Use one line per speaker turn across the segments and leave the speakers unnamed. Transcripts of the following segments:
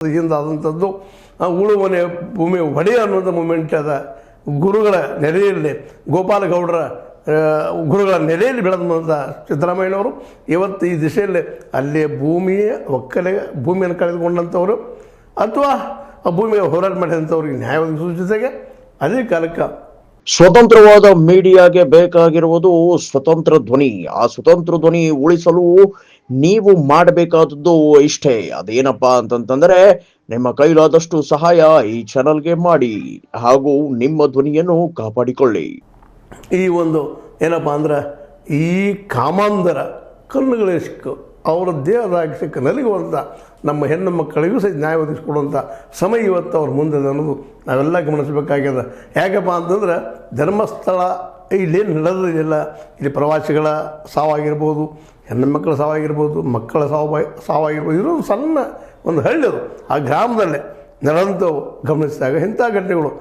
ಆದಂಥದ್ದು ಉಳುವನೆ ಭೂಮಿ ಒಡೆಯ ಅನ್ನುವಂಥ ಮೂಮೆಂಟ್ ಅದ. ಗುರುಗಳ ನೆಲೆಯಲ್ಲಿ ಗೋಪಾಲಗೌಡರ ಗುರುಗಳ ನೆಲೆಯಲ್ಲಿ ಬೆಳೆದಂಥ ಸಿದ್ದರಾಮಯ್ಯನವರು ಇವತ್ತು ಈ ದಿಶೆಯಲ್ಲಿ ಅಲ್ಲೇ ಭೂಮಿಯನ್ನು ಕಳೆದುಕೊಂಡಂಥವರು ಅಥವಾ ಆ ಭೂಮಿಗೆ ಹೋರಾಟ ಮಾಡಿದಂಥವ್ರಿಗೆ ನ್ಯಾಯ ಒದಗಿಸುವ ಜೊತೆಗೆ ಅದೇ ಕಾಲಕ್ಕೆ
ಸ್ವತಂತ್ರವಾದ ಮೀಡಿಯಾಗೆ ಬೇಕಾಗಿರುವುದು ಸ್ವತಂತ್ರ ಧ್ವನಿ. ಆ ಸ್ವತಂತ್ರ ಧ್ವನಿ ಉಳಿಸಲು ನೀವು ಮಾಡಬೇಕಾದದ್ದು ಇಷ್ಟೇ. ಅದೇನಪ್ಪಾ ಅಂತಂತಂದ್ರೆ ನಿಮ್ಮ ಕೈಲಾದಷ್ಟು ಸಹಾಯ ಈ ಚಾನಲ್ಗೆ ಮಾಡಿ ಹಾಗೂ ನಿಮ್ಮ ಧ್ವನಿಯನ್ನು ಕಾಪಾಡಿಕೊಳ್ಳಿ.
ಈ ಒಂದು ಏನಪ್ಪ ಅಂದ್ರೆ ಈ ಕಾಮಾಂಧರ ಕಣ್ಣುಗಳಿಗೆ ಸಿಕ್ಕು ಅವರ ದೇಹದಾಗ ಸಿಕ್ಕ ನಲಿಗುವಂಥ ನಮ್ಮ ಹೆಣ್ಣು ಮಕ್ಕಳಿಗೂ ಸಹಿತ ನ್ಯಾಯ ಒದಗಿಸ್ಕೊಡುವಂಥ ಸಮಯ ಇವತ್ತು ಅವ್ರ ಮುಂದೆ ಅನ್ನೋದು ನಾವೆಲ್ಲ ಗಮನಿಸಬೇಕಾಗ್ಯದ. ಯಾಕಪ್ಪ ಅಂತಂದ್ರೆ ಧರ್ಮಸ್ಥಳ ಇಲ್ಲೇನು ನಡೆದಿಲ್ಲ, ಇಲ್ಲಿ ಪ್ರವಾಸಿಗಳ ಸಾವಾಗಿರ್ಬೋದು, ಹೆಣ್ಣು ಮಕ್ಕಳ ಸಾವಾಗಿರ್ಬೋದು, ಮಕ್ಕಳ ಸಾವಾಗಿರ್ಬೋದು, ಇರೋದು ಸಣ್ಣ ಒಂದು ಹಳ್ಳಿ ಅದು. ಆ ಗ್ರಾಮದಲ್ಲೇ ನಡೆದಂಥವು ಗಮನಿಸಿದಾಗ ಇಂಥ ಘಟನೆಗಳು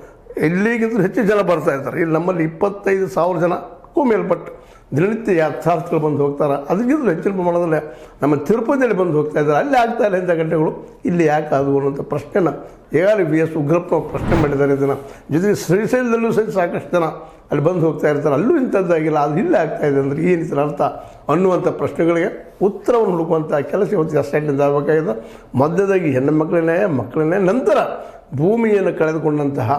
ಇಲ್ಲಿಗಿಂತ ಹೆಚ್ಚು ಜನ ಬರ್ತಾ ಇರ್ತಾರೆ. ಇಲ್ಲಿ ನಮ್ಮಲ್ಲಿ 25,000 ಜನಕ್ಕೂ ಮೇಲ್ಪಟ್ಟು ದಿನನಿತ್ಯ ಯಾತ್ರಾರ್ಥಿಗಳು ಬಂದು ಹೋಗ್ತಾರೆ. ಅದಕ್ಕಿಂತಲೂ ಹೆಚ್ಚಿನ ಪ್ರಮಾಣದಲ್ಲಿ ನಮ್ಮ ತಿರುಪತಿಯಲ್ಲಿ ಬಂದು ಹೋಗ್ತಾ ಇದ್ದಾರೆ. ಅಲ್ಲಿ ಆಗ್ತಾ ಇಲ್ಲ ಇಂಥ ಗಂಟೆಗಳು, ಇಲ್ಲಿ ಯಾಕೆ ಅದು ಅನ್ನೋಂಥ ಪ್ರಶ್ನೆನ ಈಗಾಗಲೇ BS ಉಗ್ರಪ್ಪ ಪ್ರಶ್ನೆ ಮಾಡಿದ್ದಾರೆ. ಇದನ್ನು ಜೊತೆಗೆ ಶ್ರೀಶೈಲದಲ್ಲೂ ಸಹಿತ ಸಾಕಷ್ಟು ಜನ ಅಲ್ಲಿ ಬಂದು ಹೋಗ್ತಾ ಇರ್ತಾರೆ. ಅಲ್ಲೂ ಇಂಥದ್ದಾಗಿಲ್ಲ, ಅದು ಇಲ್ಲೇ ಆಗ್ತಾ ಇದೆ ಅಂದರೆ ಏನಿತ್ತು ಅರ್ಥ ಅನ್ನುವಂಥ ಪ್ರಶ್ನೆಗಳಿಗೆ ಉತ್ತರವನ್ನು ಹುಡುಕುವಂಥ ಕೆಲಸ ಇವತ್ತು ಅಷ್ಟೇಟಿಂದ ಆಗಬೇಕಾಗಿದೆ. ಮಧ್ಯದಾಗಿ ಹೆಣ್ಣು ಮಕ್ಕಳನ್ನೇ ನಂತರ ಭೂಮಿಯನ್ನು ಕಳೆದುಕೊಂಡಂತಹ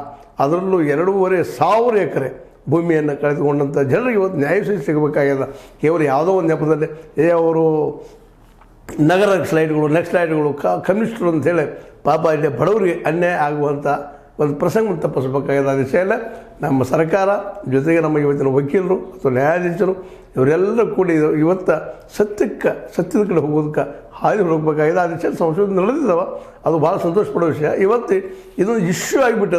ಅದರಲ್ಲೂ 2,500 ಎಕರೆ ಭೂಮಿಯನ್ನು ಕಳೆದುಕೊಂಡಂಥ ಜನರಿಗೆ ಇವತ್ತು ನ್ಯಾಯ ಸಿಗಬೇಕಾಗ್ಯದ. ಕೇವಲ ಯಾವುದೋ ಒಂದು ನೆಪದಲ್ಲಿ ಅವರು ನಗರ ನೆಕ್ಸ್ಲೈಟ್ಗಳು ಕಮ್ಯುನಿಸ್ಟರು ಅಂಥೇಳಿ ಪಾಪ ಇಲ್ಲಿ ಬಡವರಿಗೆ ಅನ್ಯಾಯ ಆಗುವಂಥ ಒಂದು ಪ್ರಸಂಗ ತಪ್ಪಿಸಬೇಕಾಗಿದೆ. ಆ ದಿಶೆಯಲ್ಲೇ ನಮ್ಮ ಸರ್ಕಾರ ಜೊತೆಗೆ ನಮ್ಮ ಇವತ್ತಿನ ವಕೀಲರು ಅಥವಾ ನ್ಯಾಯಾಧೀಶರು ಇವರೆಲ್ಲರೂ ಕೂಡಿ ಇವತ್ತು ಸತ್ಯದ ಕಡೆ ಹೋಗೋದಕ್ಕೆ ಹಾದಿ ಹೋಗಬೇಕಾಗಿದೆ. ಆ ದಿಶೆಯಲ್ಲಿ ಸಂಶೋಧನೆ ನಡೆದಿದ್ದಾವೆ, ಅದು ಭಾಳ ಸಂತೋಷ ಪಡೋ ವಿಷಯ. ಇವತ್ತು ಇದೊಂದು ಇಶ್ಯೂ ಆಗಿಬಿಟ್ಟದ.